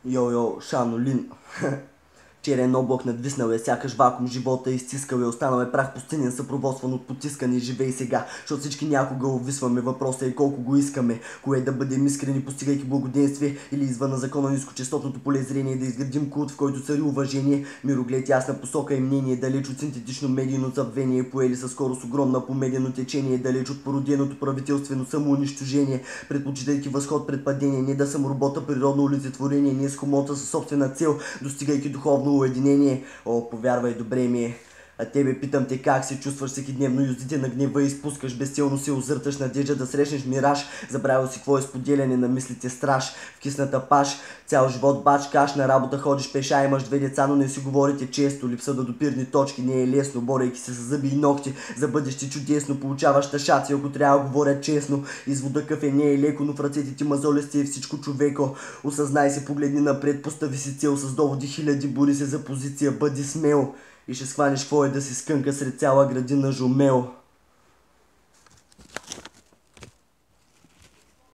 Йо-йо, Шанолин. Черен облак надвиснал е, сякаш вакуум живота изтискал е, останал е прах пустинен, съпроводстван от потискане. Живей сега, защото всички някога увисваме. Въпросът е колко го искаме, кое да бъдем искрени, постигайки благоденствие, или извън на закона нискочестотното поле зрение, да изградим култ, в който цари уважение, мироглед, ясна посока и мнение, далеч от синтетично медийно забвение, поели със скорост огромна по медийно течение, далеч от породеното правителствено самоунищожение, предпочитайки възход пред падение, не да съм робота, природно олицетворение, ние с хомота със собствена цел, достигайки духовно уединение. О, повярвай, добре ми е. А тебе питам те как се чувстваш всекидневно, юздите на гнева изпускаш, безцелно се озърташ, надежда да срещнеш мираж, забравил си какво е споделяне на мислите страш, в кисната паш, цял живот бач каш, на работа ходиш пеша, имаш две деца, но не си говорите често, липса до допирни точки не е лесно, борейки се с зъби и ногти, за бъдеще чудесно, получаваш тъшаци, ако трябва говоря честно, извода кафе не е леко, но в ръцете ти мазолести е всичко човеко, осъзнай се, погледни напред, постави си цел, с доводи хиляди, бори се за позиция, бъди смел. И ще схванеш какво е да си скънка сред цяла градина жумел.